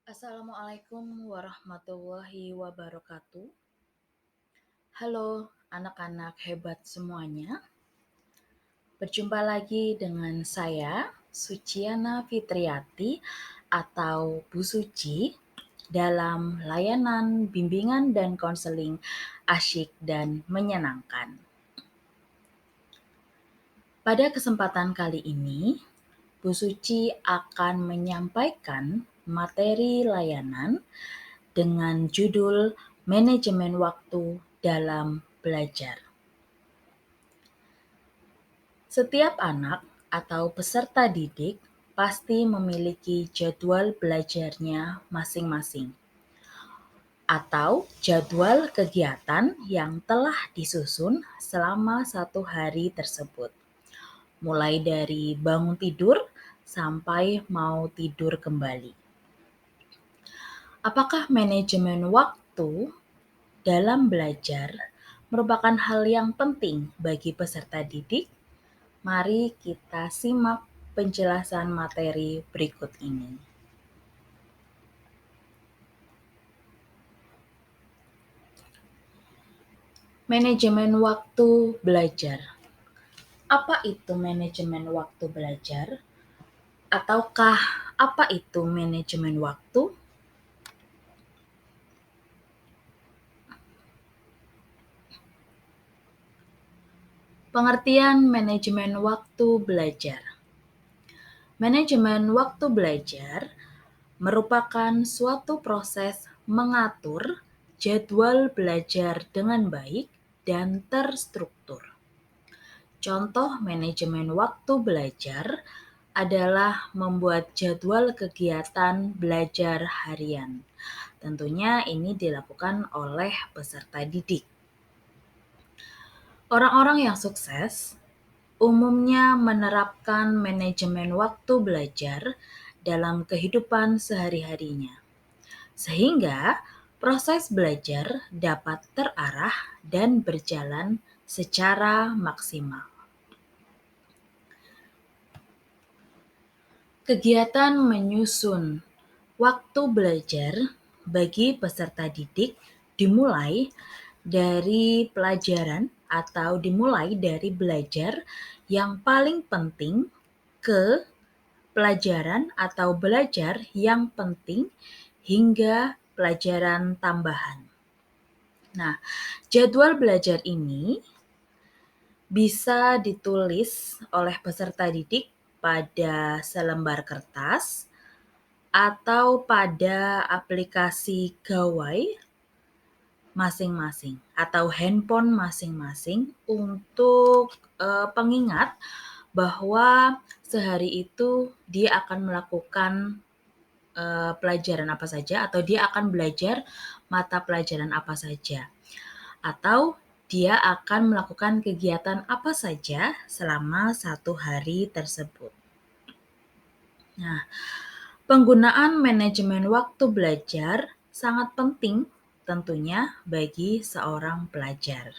Assalamualaikum warahmatullahi wabarakatuh. Halo anak-anak hebat semuanya. Berjumpa lagi dengan saya, Suciana Fitriati atau Bu Suci dalam layanan bimbingan dan konseling asyik dan menyenangkan. Pada kesempatan kali ini, Bu Suci akan menyampaikan materi layanan dengan judul Manajemen Waktu dalam Belajar. Setiap anak atau peserta didik pasti memiliki jadwal belajarnya masing-masing atau jadwal kegiatan yang telah disusun selama satu hari tersebut, mulai dari bangun tidur sampai mau tidur kembali. Apakah manajemen waktu dalam belajar merupakan hal yang penting bagi peserta didik? Mari kita simak penjelasan materi berikut ini. Manajemen waktu belajar. Apa itu manajemen waktu belajar? Ataukah apa itu manajemen waktu? Pengertian manajemen waktu belajar. Manajemen waktu belajar merupakan suatu proses mengatur jadwal belajar dengan baik dan terstruktur. Contoh manajemen waktu belajar adalah membuat jadwal kegiatan belajar harian. Tentunya ini dilakukan oleh peserta didik. Orang-orang yang sukses umumnya menerapkan manajemen waktu belajar dalam kehidupan sehari-harinya, sehingga proses belajar dapat terarah dan berjalan secara maksimal. Kegiatan menyusun waktu belajar bagi peserta didik dimulai dari pelajaran atau dimulai dari belajar yang paling penting ke pelajaran atau belajar yang penting hingga pelajaran tambahan. Nah, jadwal belajar ini bisa ditulis oleh peserta didik pada selembar kertas atau pada aplikasi gawai masing-masing atau handphone masing-masing untuk pengingat bahwa sehari itu dia akan melakukan pelajaran apa saja atau dia akan belajar mata pelajaran apa saja atau dia akan melakukan kegiatan apa saja selama satu hari tersebut. Nah, penggunaan manajemen waktu belajar sangat penting tentunya bagi seorang pelajar.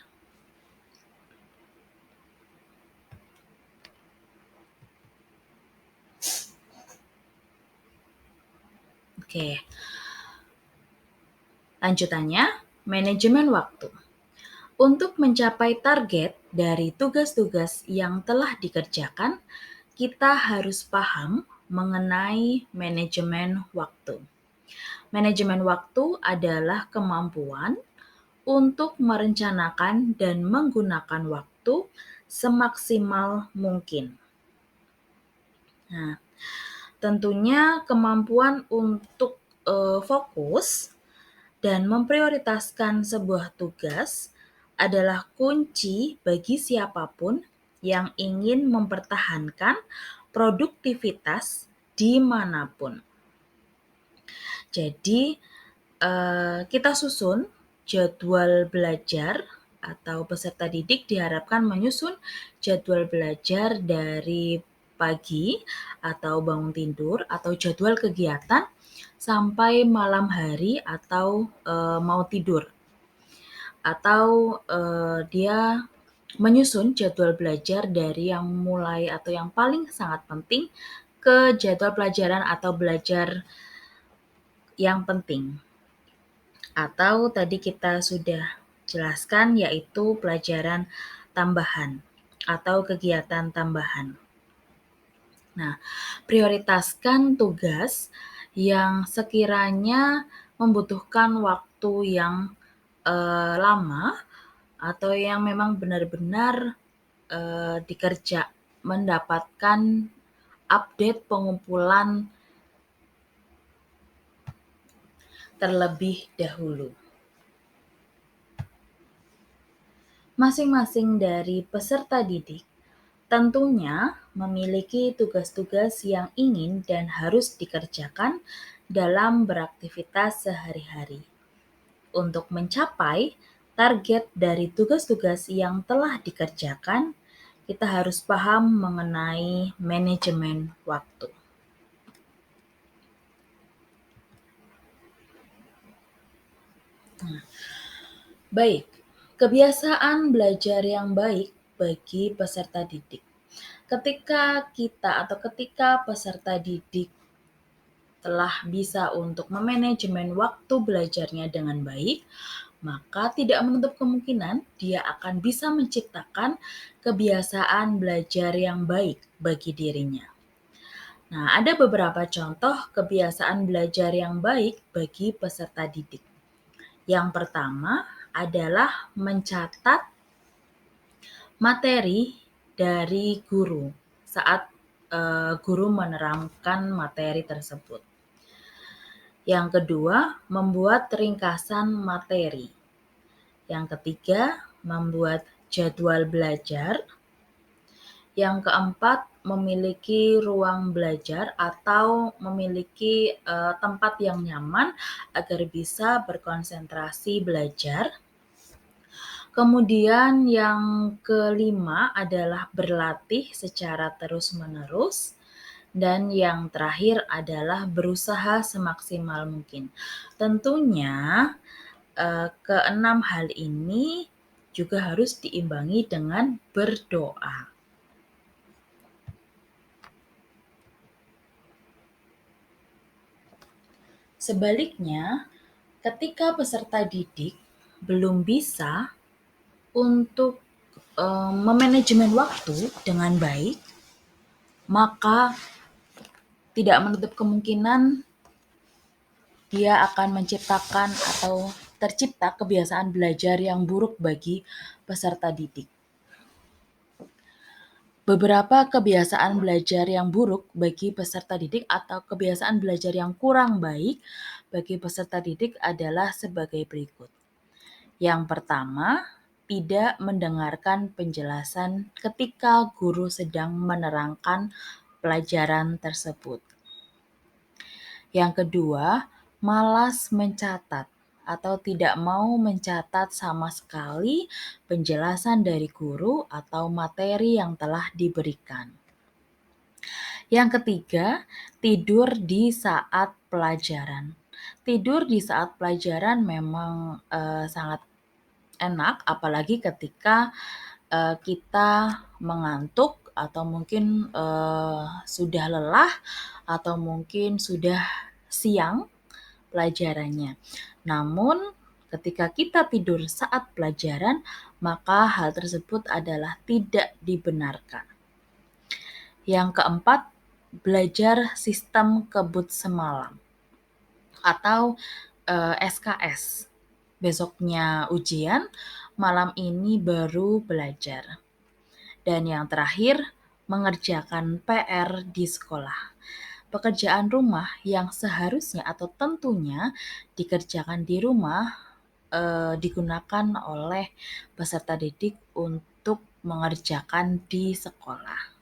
Oke. Lanjutannya, manajemen waktu. Untuk mencapai target dari tugas-tugas yang telah dikerjakan, kita harus paham mengenai manajemen waktu. Manajemen waktu adalah kemampuan untuk merencanakan dan menggunakan waktu semaksimal mungkin. Nah, tentunya kemampuan untuk fokus dan memprioritaskan sebuah tugas adalah kunci bagi siapapun yang ingin mempertahankan produktivitas dimanapun. Jadi, kita susun jadwal belajar atau peserta didik diharapkan menyusun jadwal belajar dari pagi atau bangun tidur atau jadwal kegiatan sampai malam hari atau mau tidur. Atau dia menyusun jadwal belajar dari yang mulai atau yang paling sangat penting ke jadwal pelajaran atau belajar yang penting. Atau tadi kita sudah jelaskan yaitu pelajaran tambahan atau kegiatan tambahan. Nah, prioritaskan tugas yang sekiranya membutuhkan waktu yang lama atau yang memang benar-benar mendapatkan update pengumpulan terlebih dahulu. Masing-masing dari peserta didik tentunya memiliki tugas-tugas yang ingin dan harus dikerjakan dalam beraktivitas sehari-hari. Untuk mencapai target dari tugas-tugas yang telah dikerjakan, kita harus paham mengenai manajemen waktu. Baik, kebiasaan belajar yang baik bagi peserta didik. Ketika peserta didik telah bisa untuk memanajemen waktu belajarnya dengan baik, maka tidak menutup kemungkinan dia akan bisa menciptakan kebiasaan belajar yang baik bagi dirinya. Nah, ada beberapa contoh kebiasaan belajar yang baik bagi peserta didik. Yang pertama adalah mencatat materi dari guru saat guru menerangkan materi tersebut. Yang kedua, membuat ringkasan materi. Yang ketiga, membuat jadwal belajar. Yang keempat, memiliki ruang belajar atau memiliki tempat yang nyaman agar bisa berkonsentrasi belajar. Kemudian yang kelima adalah berlatih secara terus-menerus. Dan yang terakhir adalah berusaha semaksimal mungkin. Tentunya keenam hal ini juga harus diimbangi dengan berdoa. Sebaliknya, ketika peserta didik belum bisa untuk memanajemen waktu dengan baik, maka tidak menutup kemungkinan dia akan menciptakan atau tercipta kebiasaan belajar yang buruk bagi peserta didik. Beberapa kebiasaan belajar yang buruk bagi peserta didik atau kebiasaan belajar yang kurang baik bagi peserta didik adalah sebagai berikut. Yang pertama, tidak mendengarkan penjelasan ketika guru sedang menerangkan pelajaran tersebut. Yang kedua, malas mencatat atau tidak mau mencatat sama sekali penjelasan dari guru atau materi yang telah diberikan. Yang ketiga, tidur di saat pelajaran. Tidur di saat pelajaran memang sangat enak, apalagi ketika kita mengantuk atau mungkin sudah lelah atau mungkin sudah siang pelajarannya. Namun ketika kita tidur saat pelajaran, maka hal tersebut adalah tidak dibenarkan. Yang keempat, belajar sistem kebut semalam atau SKS. Besoknya ujian, malam ini baru belajar. Dan yang terakhir, mengerjakan PR di sekolah. Pekerjaan rumah yang seharusnya atau tentunya dikerjakan di rumah digunakan oleh peserta didik untuk mengerjakan di sekolah.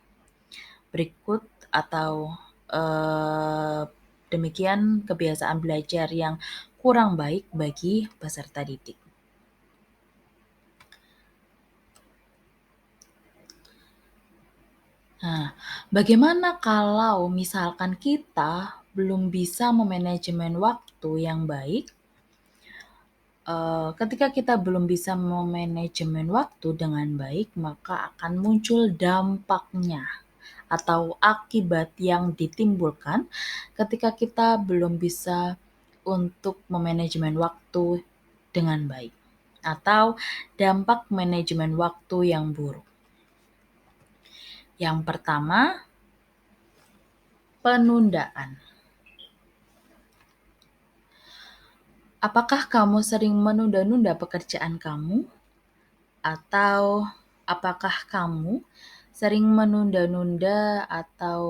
Berikut atau demikian kebiasaan belajar yang kurang baik bagi peserta didik. Nah, bagaimana kalau misalkan kita belum bisa memanajemen waktu yang baik? Ketika kita belum bisa memanajemen waktu dengan baik, maka akan muncul dampaknya atau akibat yang ditimbulkan ketika kita belum bisa untuk memanajemen waktu dengan baik atau dampak manajemen waktu yang buruk. Yang pertama, penundaan. Apakah kamu sering menunda-nunda pekerjaan kamu? Atau apakah kamu sering menunda-nunda atau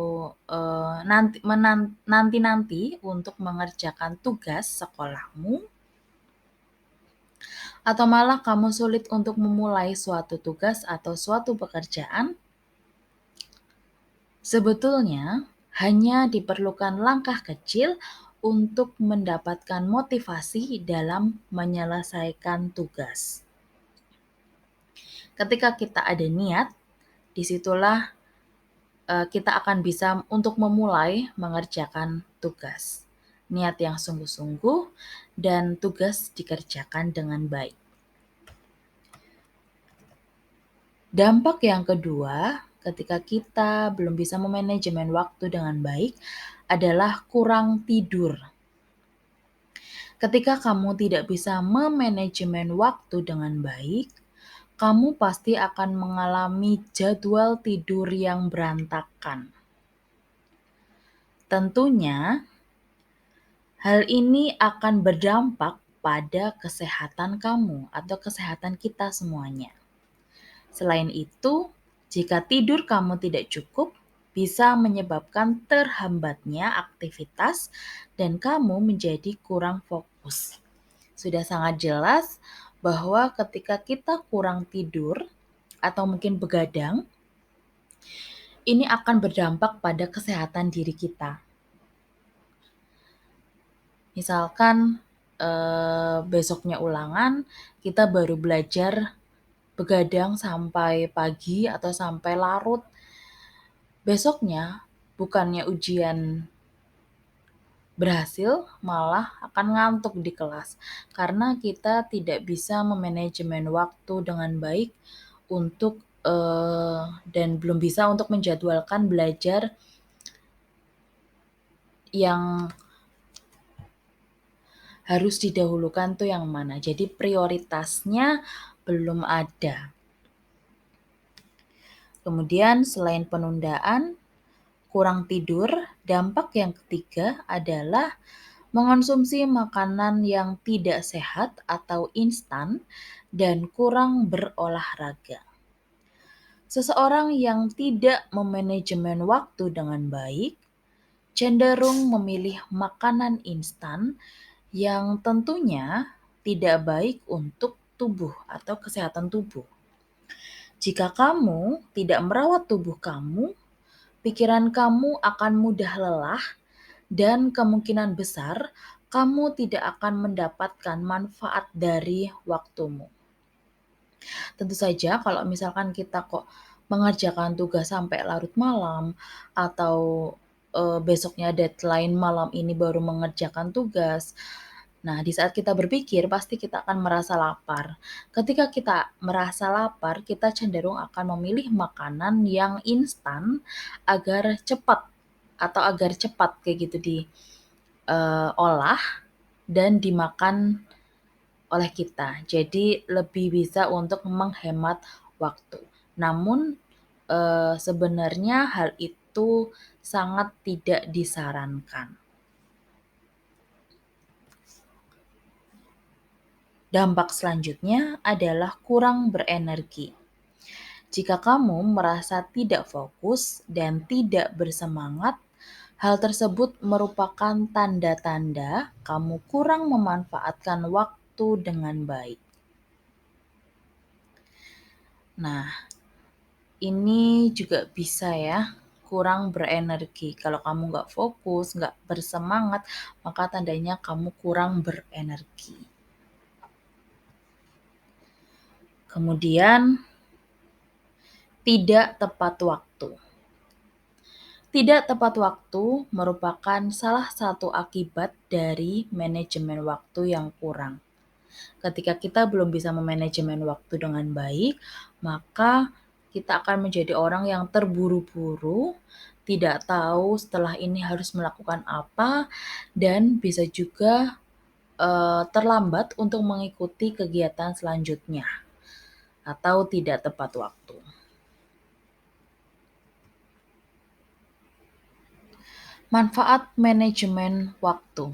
nanti-nanti untuk mengerjakan tugas sekolahmu? Atau malah kamu sulit untuk memulai suatu tugas atau suatu pekerjaan? Sebetulnya, hanya diperlukan langkah kecil untuk mendapatkan motivasi dalam menyelesaikan tugas. Ketika kita ada niat, disitulah kita akan bisa untuk memulai mengerjakan tugas. Niat yang sungguh-sungguh dan tugas dikerjakan dengan baik. Dampak yang kedua, ketika kita belum bisa memanajemen waktu dengan baik adalah kurang tidur. Ketika kamu tidak bisa memanajemen waktu dengan baik, kamu pasti akan mengalami jadwal tidur yang berantakan. Tentunya, hal ini akan berdampak pada kesehatan kamu atau kesehatan kita semuanya. Selain itu, jika tidur kamu tidak cukup, bisa menyebabkan terhambatnya aktivitas dan kamu menjadi kurang fokus. Sudah sangat jelas bahwa ketika kita kurang tidur atau mungkin begadang, ini akan berdampak pada kesehatan diri kita. Misalkan besoknya ulangan, kita baru belajar begadang sampai pagi atau sampai larut. Besoknya bukannya ujian berhasil, malah akan ngantuk di kelas karena kita tidak bisa memanajemen waktu dengan baik untuk dan belum bisa untuk menjadwalkan belajar yang harus didahulukan tuh yang mana. Jadi prioritasnya belum ada. Kemudian selain penundaan, kurang tidur, dampak yang ketiga adalah mengonsumsi makanan yang tidak sehat atau instan dan kurang berolahraga. Seseorang yang tidak memanajemen waktu dengan baik cenderung memilih makanan instan yang tentunya tidak baik untuk tubuh atau kesehatan tubuh. Jika kamu tidak merawat tubuh kamu, pikiran kamu akan mudah lelah dan kemungkinan besar kamu tidak akan mendapatkan manfaat dari waktumu. Tentu saja kalau misalkan kita kok mengerjakan tugas sampai larut malam atau besoknya deadline malam ini baru mengerjakan tugas. Nah, di saat kita berpikir pasti kita akan merasa lapar. Ketika kita merasa lapar, kita cenderung akan memilih makanan yang instan agar cepat kayak gitu diolah dan dimakan oleh kita. Jadi lebih bisa untuk menghemat waktu. Namun sebenarnya hal itu sangat tidak disarankan. Dampak selanjutnya adalah kurang berenergi. Jika kamu merasa tidak fokus dan tidak bersemangat, hal tersebut merupakan tanda-tanda kamu kurang memanfaatkan waktu dengan baik. Nah, ini juga bisa ya, kurang berenergi. Kalau kamu nggak fokus, nggak bersemangat, maka tandanya kamu kurang berenergi. Kemudian, tidak tepat waktu. Tidak tepat waktu merupakan salah satu akibat dari manajemen waktu yang kurang. Ketika kita belum bisa memanajemen waktu dengan baik, maka kita akan menjadi orang yang terburu-buru, tidak tahu setelah ini harus melakukan apa, dan bisa juga terlambat untuk mengikuti kegiatan selanjutnya atau tidak tepat waktu. Manfaat manajemen waktu.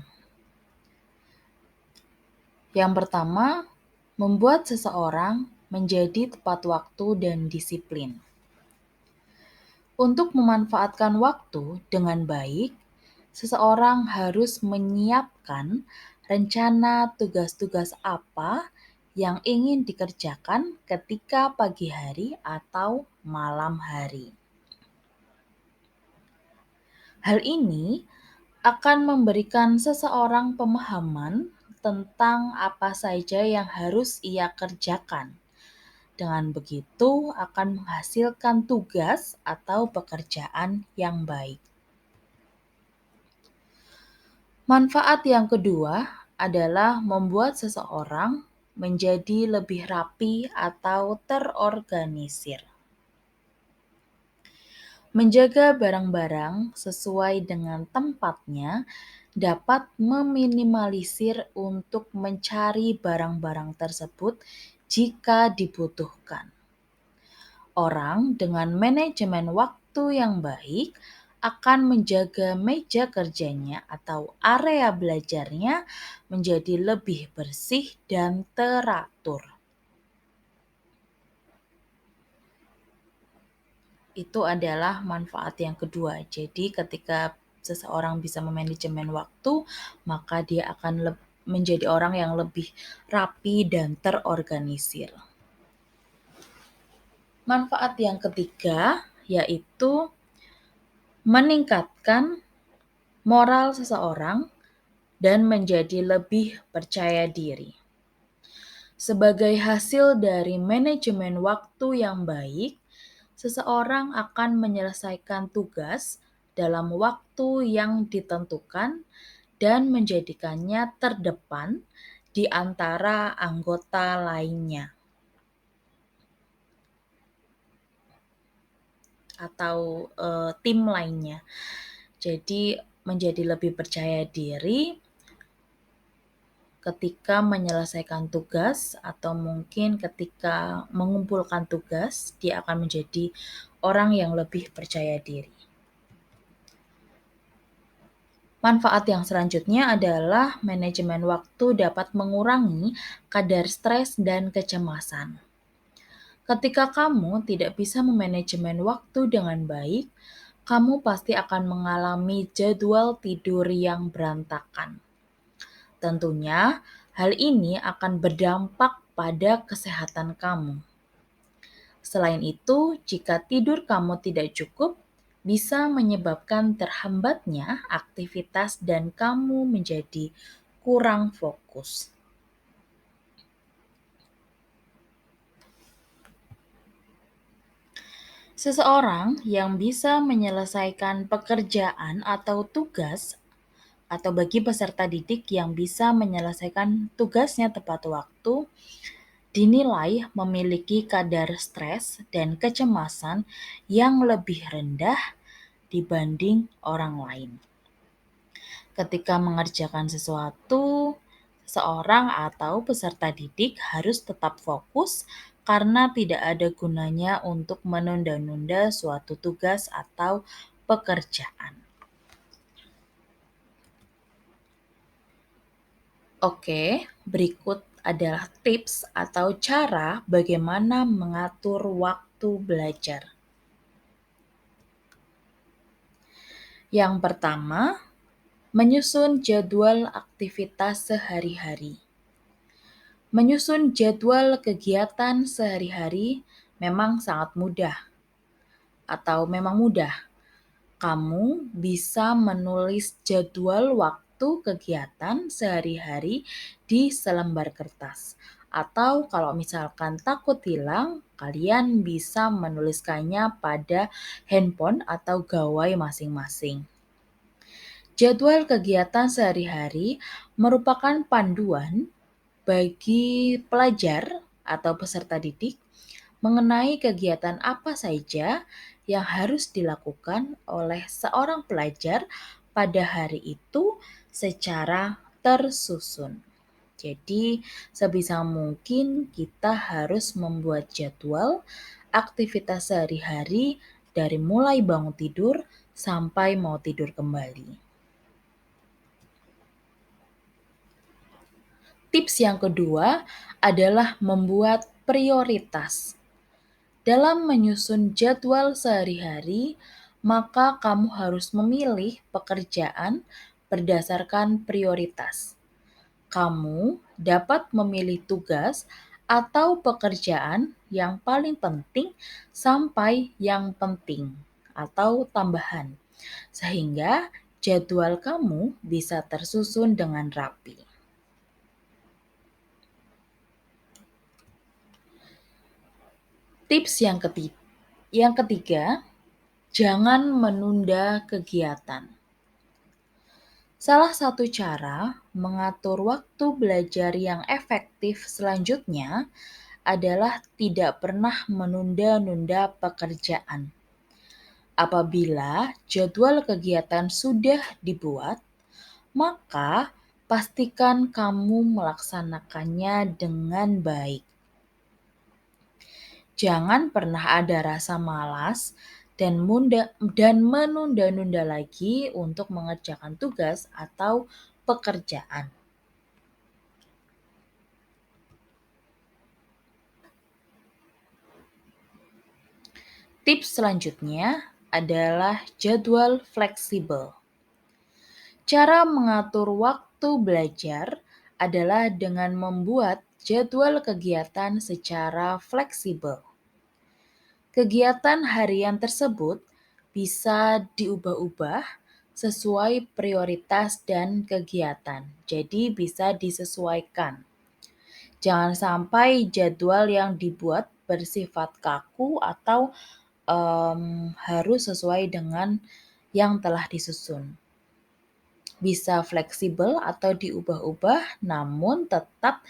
Yang pertama, membuat seseorang menjadi tepat waktu dan disiplin. Untuk memanfaatkan waktu dengan baik, seseorang harus menyiapkan rencana tugas-tugas apa yang ingin dikerjakan ketika pagi hari atau malam hari. Hal ini akan memberikan seseorang pemahaman tentang apa saja yang harus ia kerjakan. Dengan begitu akan menghasilkan tugas atau pekerjaan yang baik. Manfaat yang kedua adalah membuat seseorang menjadi lebih rapi atau terorganisir. Menjaga barang-barang sesuai dengan tempatnya dapat meminimalisir untuk mencari barang-barang tersebut jika dibutuhkan. Orang dengan manajemen waktu yang baik akan menjaga meja kerjanya atau area belajarnya menjadi lebih bersih dan teratur. Itu adalah manfaat yang kedua. Jadi ketika seseorang bisa memanajemen waktu, maka dia akan menjadi orang yang lebih rapi dan terorganisir. Manfaat yang ketiga yaitu meningkatkan moral seseorang dan menjadi lebih percaya diri. Sebagai hasil dari manajemen waktu yang baik, seseorang akan menyelesaikan tugas dalam waktu yang ditentukan dan menjadikannya terdepan di antara anggota lainnya atau tim lainnya. Jadi menjadi lebih percaya diri ketika menyelesaikan tugas atau mungkin ketika mengumpulkan tugas, dia akan menjadi orang yang lebih percaya diri. Manfaat yang selanjutnya adalah manajemen waktu dapat mengurangi kadar stres dan kecemasan. Ketika kamu tidak bisa memanajemen waktu dengan baik, kamu pasti akan mengalami jadwal tidur yang berantakan. Tentunya, hal ini akan berdampak pada kesehatan kamu. Selain itu, jika tidur kamu tidak cukup, bisa menyebabkan terhambatnya aktivitas dan kamu menjadi kurang fokus. Seseorang yang bisa menyelesaikan pekerjaan atau tugas atau bagi peserta didik yang bisa menyelesaikan tugasnya tepat waktu, dinilai memiliki kadar stres dan kecemasan yang lebih rendah dibanding orang lain. Ketika mengerjakan sesuatu, seorang atau peserta didik harus tetap fokus karena tidak ada gunanya untuk menunda-nunda suatu tugas atau pekerjaan. Oke, berikut adalah tips atau cara bagaimana mengatur waktu belajar. Yang pertama, menyusun jadwal aktivitas sehari-hari. Menyusun jadwal kegiatan sehari-hari memang sangat mudah atau memang mudah. Kamu bisa menulis jadwal waktu kegiatan sehari-hari di selembar kertas. Atau kalau misalkan takut hilang, kalian bisa menuliskannya pada handphone atau gawai masing-masing. Jadwal kegiatan sehari-hari merupakan panduan bagi pelajar atau peserta didik mengenai kegiatan apa saja yang harus dilakukan oleh seorang pelajar pada hari itu secara tersusun. Jadi, sebisa mungkin kita harus membuat jadwal aktivitas sehari-hari dari mulai bangun tidur sampai mau tidur kembali. Tips yang kedua adalah membuat prioritas. Dalam menyusun jadwal sehari-hari, maka kamu harus memilih pekerjaan berdasarkan prioritas. Kamu dapat memilih tugas atau pekerjaan yang paling penting sampai yang penting atau tambahan, sehingga jadwal kamu bisa tersusun dengan rapi. Tips yang ketiga, jangan menunda kegiatan. Salah satu cara mengatur waktu belajar yang efektif selanjutnya adalah tidak pernah menunda-nunda pekerjaan. Apabila jadwal kegiatan sudah dibuat, maka pastikan kamu melaksanakannya dengan baik. Jangan pernah ada rasa malas dan menunda-nunda lagi untuk mengerjakan tugas atau pekerjaan. Tips selanjutnya adalah jadwal fleksibel. Cara mengatur waktu belajar adalah dengan membuat jadwal kegiatan secara fleksibel. Kegiatan harian tersebut bisa diubah-ubah sesuai prioritas dan kegiatan, jadi bisa disesuaikan. Jangan sampai jadwal yang dibuat bersifat kaku atau harus sesuai dengan yang telah disusun. Bisa fleksibel atau diubah-ubah, namun tetap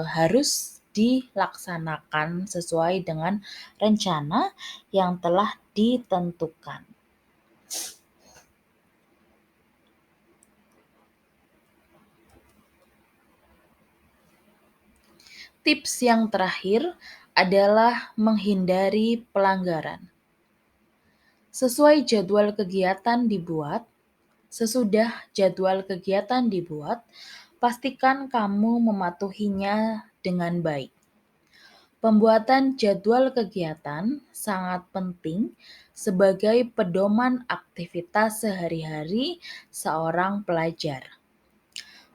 harus dilaksanakan sesuai dengan rencana yang telah ditentukan. Tips yang terakhir adalah menghindari pelanggaran. Sesudah jadwal kegiatan dibuat, pastikan kamu mematuhinya dengan baik. Pembuatan jadwal kegiatan sangat penting sebagai pedoman aktivitas sehari-hari seorang pelajar,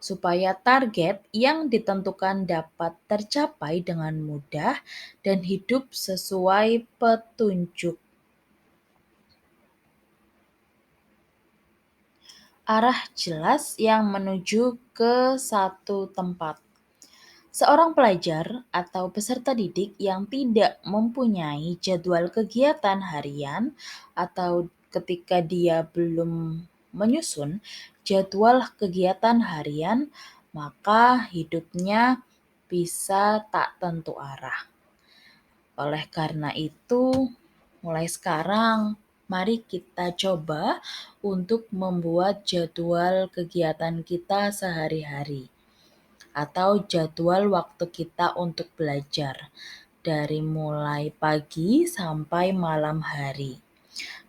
supaya target yang ditentukan dapat tercapai dengan mudah dan hidup sesuai petunjuk. Arah jelas yang menuju ke satu tempat. Seorang pelajar atau peserta didik yang tidak mempunyai jadwal kegiatan harian atau ketika dia belum menyusun jadwal kegiatan harian, maka hidupnya bisa tak tentu arah. Oleh karena itu, mulai sekarang mari kita coba untuk membuat jadwal kegiatan kita sehari-hari atau jadwal waktu kita untuk belajar dari mulai pagi sampai malam hari.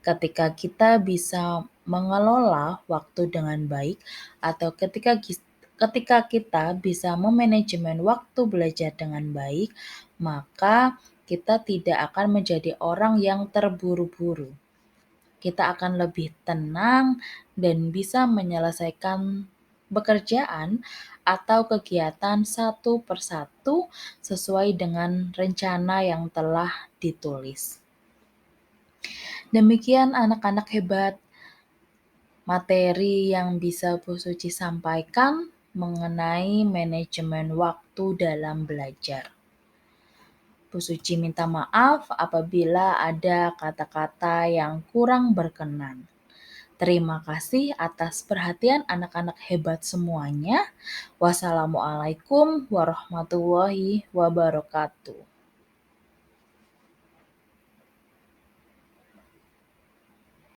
Ketika kita bisa mengelola waktu dengan baik atau ketika kita bisa memanajemen waktu belajar dengan baik, maka kita tidak akan menjadi orang yang terburu-buru. Kita akan lebih tenang dan bisa menyelesaikan pekerjaan atau kegiatan satu persatu sesuai dengan rencana yang telah ditulis. Demikian anak-anak hebat, materi yang bisa Bu Suci sampaikan mengenai manajemen waktu dalam belajar. Bu Suci minta maaf apabila ada kata-kata yang kurang berkenan. Terima kasih atas perhatian anak-anak hebat semuanya. Wassalamualaikum warahmatullahi wabarakatuh.